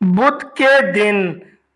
بدھ کے دن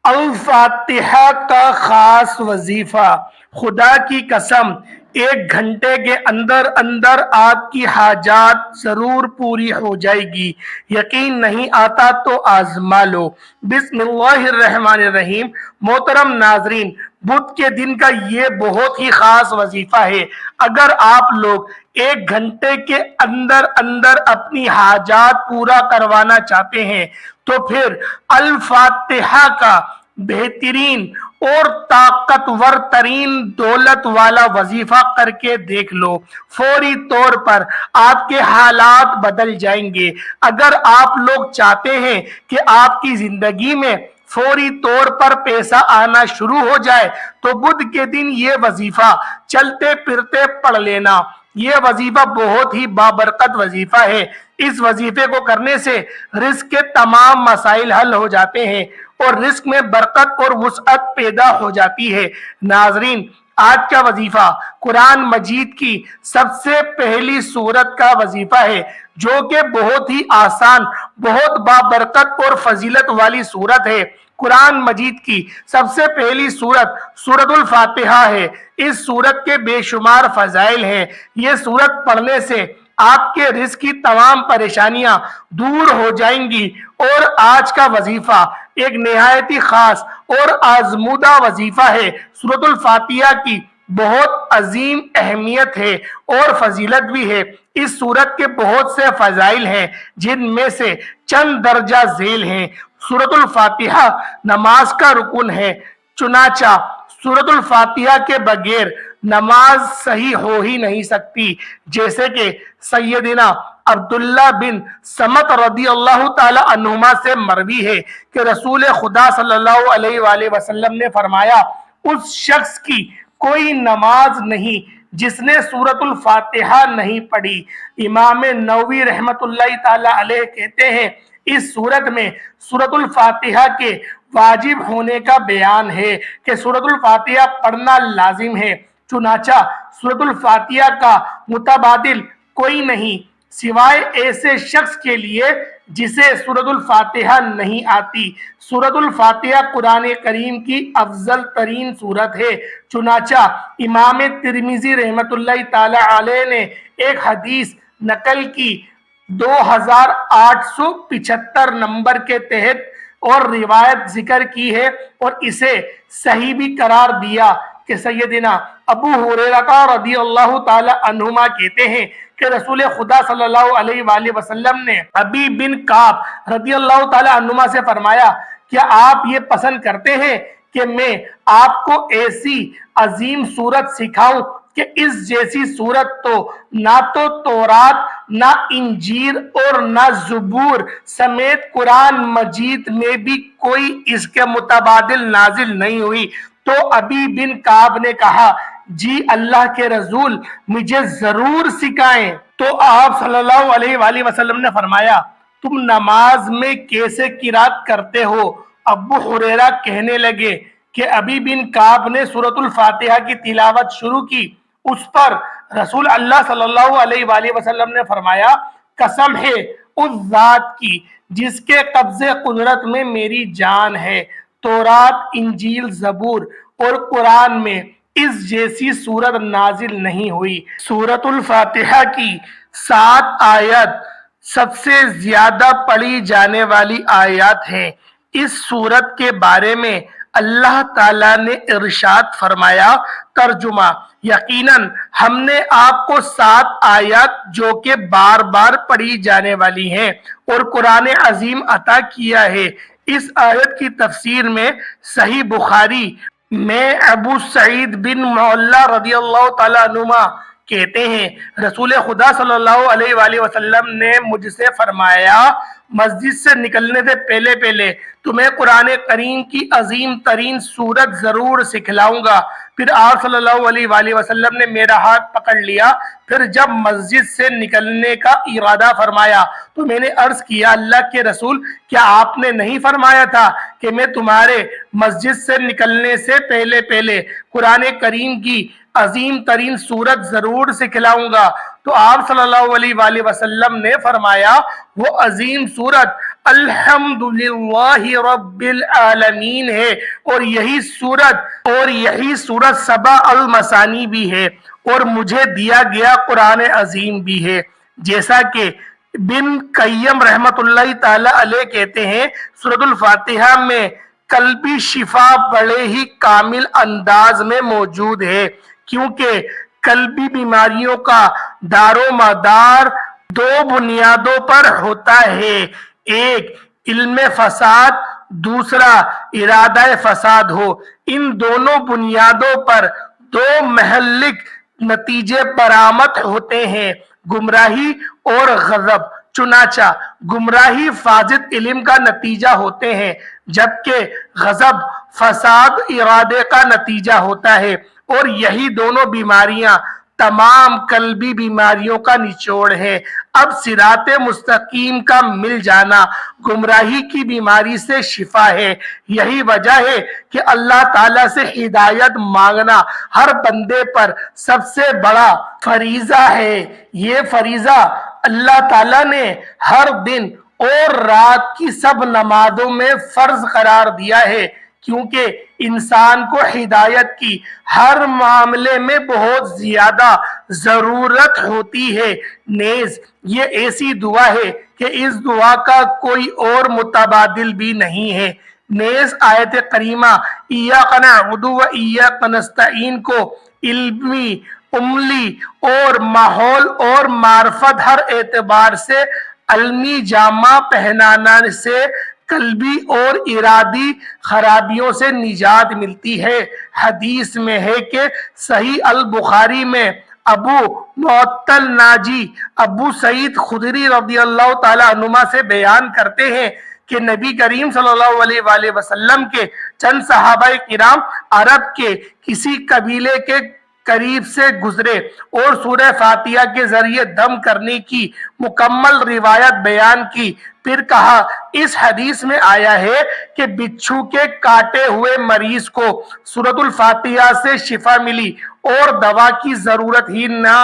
الفاتحہ کا خاص وظیفہ۔ خدا کی قسم 1 گھنٹے کے اندر اندر آپ کی حاجات ضرور پوری ہو جائے گی۔ یقین نہیں آتا تو آزما لو۔ بسم اللہ الرحمن الرحیم۔ محترم ناظرین، بدھ کے دن کا یہ بہت ہی خاص وظیفہ ہے۔ اگر آپ لوگ 1 گھنٹے کے اندر اندر اپنی حاجات پورا کروانا چاہتے ہیں تو پھر الفاتحہ کا بہترین اور طاقتور ترین دولت والا وظیفہ کر کے دیکھ لو۔ فوری طور پر آپ کے حالات بدل جائیں گے۔ اگر آپ لوگ چاہتے ہیں کہ آپ کی زندگی میں فوری طور پر پیسہ آنا شروع ہو جائے تو بدھ کے دن یہ وظیفہ چلتے پھرتے پڑھ لینا۔ یہ وظیفہ بہت ہی بابرکت وظیفہ ہے۔ اس وظیفے کو کرنے سے رزق کے تمام مسائل حل ہو جاتے ہیں اور رزق میں برکت اور وسعت پیدا ہو جاتی ہے۔ ناظرین، آج کا وظیفہ قرآن مجید کی سب سے پہلی سورت کا وظیفہ ہے، جو کہ بہت ہی آسان، بہت بابرکت اور فضیلت والی سورت ہے۔ قرآن مجید کی سب سے پہلی سورت سورۃ الفاتحہ ہے۔ اس سورت کے بے شمار فضائل ہیں۔ یہ سورت پڑھنے سے آپ کے رزق کی تمام پریشانیاں دور ہو جائیں گی۔ اور آج کا وظیفہ ایک نہایت ہی خاص اور آزمودہ وظیفہ ہے۔ سورۃ الفاتحہ کی بہت عظیم اہمیت ہے اور فضیلت بھی ہے۔ اس سورت کے بہت سے فضائل ہیں جن میں سے چند درجہ ذیل ہیں۔ سورۃ الفاتحہ نماز کا رکن ہے، چنانچہ سورۃ الفاتحہ کے بغیر نماز صحیح ہو ہی نہیں سکتی، جیسے کہ سیدنا عبداللہ بن سمت رضی اللہ تعالی عنہما سے مروی ہے کہ رسول خدا صلی اللہ علیہ وآلہ وسلم نے فرمایا، اس شخص کی کوئی نماز نہیں جس نے سورۃ الفاتحہ نہیں پڑھی۔ امام نووی رحمت اللہ تعالی علیہ کہتے ہیں، اس سورت میں سورۃ الفاتحہ کے واجب ہونے کا بیان ہے کہ سورۃ الفاتحہ پڑھنا لازم ہے۔ چنانچہ سورۃ الفاتحہ کا متبادل کوئی نہیں سوائے ایسے شخص کے لیے جسے سورۃ الفاتحہ نہیں آتی۔ سورۃ الفاتحہ قرآن کریم کی افضل ترین سورت ہے۔ چنانچہ امام ترمذی رحمت اللہ تعالی علیہ نے ایک حدیث نقل کی 2875 نمبر کے تحت اور روایت ذکر کی ہے اور اسے صحیح بھی قرار دیا کہ سیدنا ابو ہریرہ رضی اللہ تعالی عنہما کہتے ہیں کہ رسول خدا صلی اللہ علیہ وآلہ وسلم نے ابی بن کعب رضی اللہ تعالی عنہما سے فرمایا، کیا آپ یہ پسند کرتے ہیں کہ میں آپ کو ایسی عظیم سورت سکھاؤں کہ اس جیسی سورت تو نہ تو تورات، نہ انجیل اور نہ زبور سمیت قرآن مجید میں بھی کوئی اس کے متبادل نازل نہیں ہوئی؟ تو ابی بن کعب نے کہا، جی اللہ کے رسول، مجھے ضرور سکھائیں۔ تو آپ صلی اللہ علیہ وآلہ وسلم نے فرمایا، تم نماز میں کیسے قرات کرتے ہو؟ ابو ہریرہ کہنے لگے کہ ابی بن کعب نے سورۃ الفاتحہ کی تلاوت شروع کی۔ اس پر رسول اللہ صلی اللہ علیہ وآلہ وسلم نے فرمایا، قسم ہے اس ذات کی جس کے قبضے قدرت میں میری جان ہے، تورات، انجیل، زبور اور قرآن میں اس جیسی سورت نازل نہیں ہوئی۔ سورۃ الفاتحہ کی 7 آیات سب سے زیادہ پڑھی جانے والی آیات ہیں۔ اس سورت کے بارے میں اللہ تعالیٰ نے ارشاد فرمایا، ترجمہ: یقیناً ہم نے آپ کو 7 آیات جو کہ بار بار پڑھی جانے والی ہیں اور قرآن عظیم عطا کیا ہے۔ اس آیت کی تفسیر میں صحیح بخاری میں ابو سعید بن معلہ رضی اللہ تعالیٰ عنہما کہتے ہیں، رسول خدا صلی اللہ علیہ وآلہ وسلم نے مجھ سے فرمایا، مسجد سے نکلنے سے پہلے پہلے تمہیں قرآن کریم کی عظیم ترین سورت ضرور سکھلاؤں گا۔ پھر آپ صلی اللہ علیہ وآلہ وسلم نے میرا ہاتھ پکڑ لیا۔ پھر جب مسجد سے نکلنے کا ارادہ فرمایا تو میں نے عرض کیا، اللہ کے رسول، کیا آپ نے نہیں فرمایا تھا کہ میں تمہارے مسجد سے نکلنے سے پہلے پہلے قرآن کریم کی عظیم ترین سورت ضرور سکھلاؤں گا؟ تو آپ صلی اللہ علیہ وآلہ وسلم نے فرمایا وہ عظیم سورت الحمدللہ رب العالمین ہے، اور یہی سورت سبع المثانی بھی ہے، اور مجھے دیا گیا قرآن عظیم بھی ہے۔ جیسا کہ بن قیم رحمت اللہ تعالی علیہ کہتے ہیں، سورۃ الفاتحہ میں قلبی شفا بڑے ہی کامل انداز میں موجود ہے، کیونکہ قلبی بیماریوں کا دار و مدار دو بنیادوں پر ہوتا ہے، ایک علم فساد، دوسرا ارادہ فساد ہو۔ ان دونوں بنیادوں پر دو مہلک نتیجے برآمد ہوتے ہیں، گمراہی اور غضب۔ چنانچہ گمراہی فاسد علم کا نتیجہ ہوتے ہیں، جبکہ غضب فساد ارادے کا نتیجہ ہوتا ہے، اور یہی دونوں بیماریاں تمام قلبی بیماریوں کا نچوڑ ہے۔ اب صراط مستقیم کا مل جانا گمراہی کی بیماری سے شفا ہے۔ یہی وجہ ہے کہ اللہ تعالیٰ سے ہدایت مانگنا ہر بندے پر سب سے بڑا فریضہ ہے۔ یہ فریضہ اللہ تعالیٰ نے ہر دن اور رات کی سب نمازوں میں فرض قرار دیا ہے، کیونکہ انسان کو ہدایت کی ہر معاملے میں بہت زیادہ ضرورت ہوتی ہے۔ نیز یہ ایسی دعا ہے کہ اس دعا کا کوئی اور متبادل بھی نہیں ہے۔ نیز آیت کریمہ ایاک نعبد و ایاک نستعین کو علمی، عملی اور ماحول اور معرفت ہر اعتبار سے علمی جامہ پہنانے سے قلبی اور ارادی خرابیوں سے نجات ملتی ہے۔ حدیث میں ہے کہ صحیح البخاری میں ابو معطل ناجی ابو سعید خدری رضی اللہ تعالی عنہما سے بیان کرتے ہیں کہ نبی کریم صلی اللہ علیہ وآلہ وسلم کے چند صحابہ کرام عرب کے کسی قبیلے کے قریب سے گزرے اور سورہ فاتحہ کے ذریعے دم کرنے کی مکمل روایت بیان کی۔ پھر کہا اس حدیث میں آیا ہے کہ بچھو کے کاٹے ہوئے مریض کو سورۃ الفاتحہ سے شفا ملی اور دوا کی ضرورت ہی نہ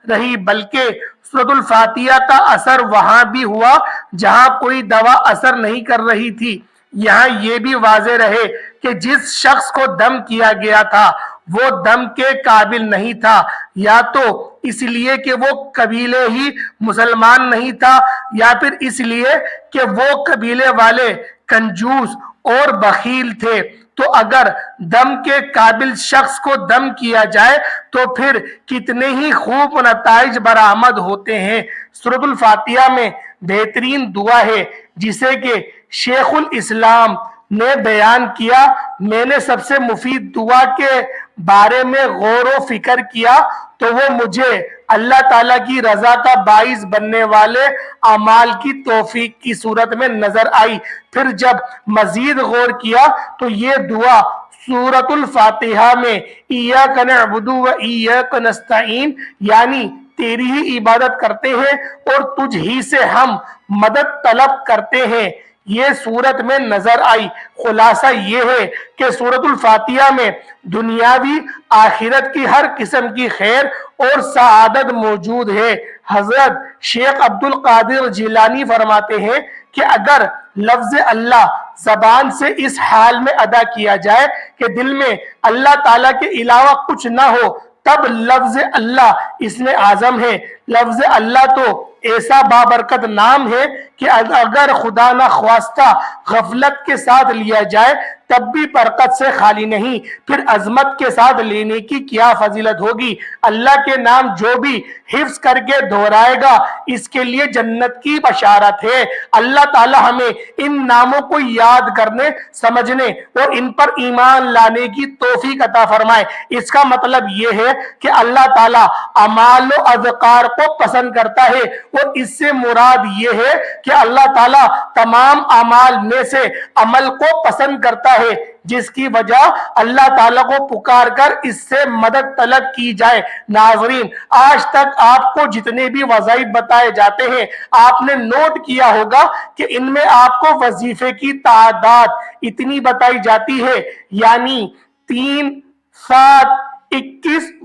رہی، بلکہ سورۃ الفاتحہ کا اثر وہاں بھی ہوا جہاں کوئی دوا اثر نہیں کر رہی تھی۔ یہاں یہ بھی واضح رہے کہ جس شخص کو دم کیا گیا تھا وہ دم کے قابل نہیں تھا، یا تو اس لیے کہ وہ قبیلے ہی مسلمان نہیں تھا، یا پھر اس لیے کہ وہ قبیلے والے کنجوس اور بخیل تھے۔ تو اگر دم کے قابل شخص کو دم کیا جائے تو پھر کتنے ہی خوب نتائج برآمد ہوتے ہیں۔ سورۃ الفاتحہ میں بہترین دعا ہے جسے کہ شیخ الاسلام نے بیان کیا۔ میں نے سب سے مفید دعا کے بارے میں غور و فکر کیا تو وہ مجھے اللہ تعالیٰ کی رضا کا باعث بننے والے اعمال کی توفیق کی صورت میں نظر آئی۔ پھر جب مزید غور کیا تو یہ دعا سورۃ الفاتحہ میں ایاک نعبد و ایاک نستعین یعنی تیری ہی عبادت کرتے ہیں اور تجھ ہی سے ہم مدد طلب کرتے ہیں، یہ صورت میں نظر آئی۔ خلاصہ یہ ہے کہ سورۃ الفاتحہ میں دنیاوی آخرت کی ہر قسم کی خیر اور سعادت موجود ہے۔ حضرت شیخ عبد القادر جیلانی فرماتے ہیں کہ اگر لفظ اللہ زبان سے اس حال میں ادا کیا جائے کہ دل میں اللہ تعالیٰ کے علاوہ کچھ نہ ہو، تب لفظ اللہ اسم اعظم ہے۔ لفظ اللہ تو ایسا بابرکت نام ہے کہ اگر خدا نہ خواستہ غفلت کے ساتھ لیا جائے تب بھی برکت سے خالی نہیں، پھر عظمت کے ساتھ لینے کی کیا فضیلت ہوگی۔ اللہ کے نام جو بھی حفظ کر کے دہرائے گا اس کے لیے جنت کی بشارت ہے۔ اللہ تعالی ہمیں ان ناموں کو یاد کرنے، سمجھنے اور ان پر ایمان لانے کی توفیق عطا فرمائے۔ اس کا مطلب یہ ہے کہ اللہ تعالی اعمال و اذکار کو پسند کرتا ہے، اور اس سے مراد یہ ہے کہ اللہ تعالی تمام اعمال میں سے عمل کو پسند کرتا ہے جس کی وجہ اللہ تعالیٰ کو پکار کر اس سے مدد طلب کی جائے۔ ناظرین، آج تک آپ کو جتنے بھی وظائف بتائے جاتے ہیں آپ نے نوٹ کیا ہوگا کہ ان میں آپ کو وظیفے کی تعداد اتنی بتائی جاتی ہے، یعنی 3، 7، 21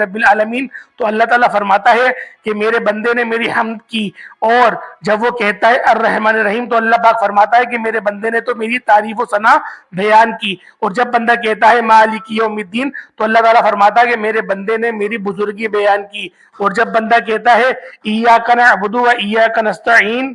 رب العالمین تو اللہ تعالیٰ فرماتا ہے کہ میرے بندے نے میری حمد کی، اور جب وہ کہتا ہے الرحمن الرحیم تو اللہ پاک فرماتا ہے کہ میرے بندے نے تو میری تعریف و ثنا بیان کی، اور جب بندہ کہتا ہے مالک یوم الدین تو اللہ تعالیٰ فرماتا ہے کہ میرے بندے نے میری بزرگی بیان کی، اور جب بندہ کہتا ہے ایاک نعبد و ایاک نستعین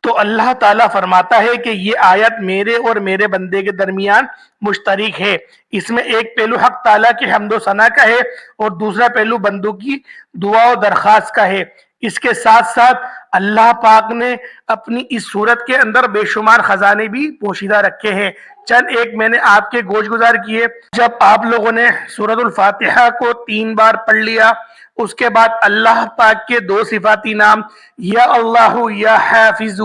تو اللہ تعالیٰ فرماتا ہے کہ یہ آیت میرے اور میرے بندے کے درمیان مشترک ہے، اس میں ایک پہلو حق تعالیٰ کی حمد و ثنا کا ہے اور دوسرا پہلو بندوں کی دعا و درخواست کا ہے۔ اس کے ساتھ ساتھ اللہ پاک نے اپنی اس صورت کے اندر بے شمار خزانے بھی پوشیدہ رکھے ہیں، چند ایک میں نے آپ کے گوش گزار کیے۔ جب آپ لوگوں نے سورۃ الفاتحہ کو 3 بار پڑھ لیا، اس کے بعد اللہ پاک کے 2 صفاتی نام یا اللہ یا حافظ،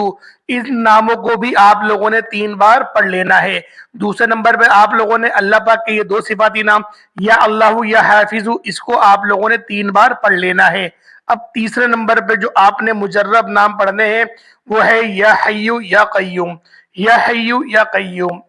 ان ناموں کو بھی آپ لوگوں نے 3 بار پڑھ لینا ہے۔ دوسرے نمبر پہ آپ لوگوں نے اللہ پاک کے یہ 2 صفاتی نام یا اللہ یا حافظ، اس کو آپ لوگوں نے 3 بار پڑھ لینا ہے۔ اب تیسرے نمبر پہ جو آپ نے مجرب نام پڑھنے ہیں وہ ہے یا حیو یا قیوم، یا حیو یا قیوم،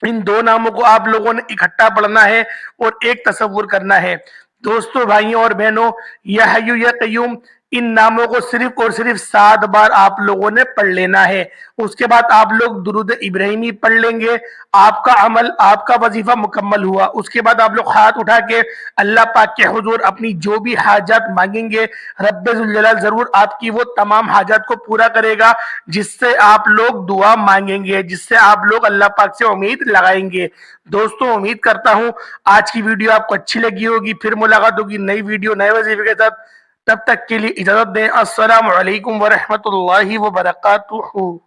ان 2 ناموں کو آپ لوگوں نے اکٹھا پڑھنا ہے اور ایک تصور کرنا ہے۔ دوستو، بھائیوں اور بہنوں، یا حیو یا قیوم ان ناموں کو صرف اور صرف 7 بار آپ لوگوں نے پڑھ لینا ہے۔ اس کے بعد آپ لوگ درود ابراہیمی پڑھ لیں گے، آپ کا عمل، آپ کا وظیفہ مکمل ہوا۔ اس کے بعد آپ لوگ ہاتھ اٹھا کے اللہ پاک کے حضور اپنی جو بھی حاجات مانگیں گے، رب ذوالجلال ضرور آپ کی وہ تمام حاجات کو پورا کرے گا جس سے آپ لوگ دعا مانگیں گے، جس سے آپ لوگ اللہ پاک سے امید لگائیں گے۔ دوستو، امید کرتا ہوں آج کی ویڈیو آپ کو اچھی لگی ہوگی۔ پھر ملاقات ہوگی نئی ویڈیو نئے وظیفے کے ساتھ، تب تک کے لیے اجازت دیں۔ السلام علیکم ورحمۃ اللہ وبرکاتہ۔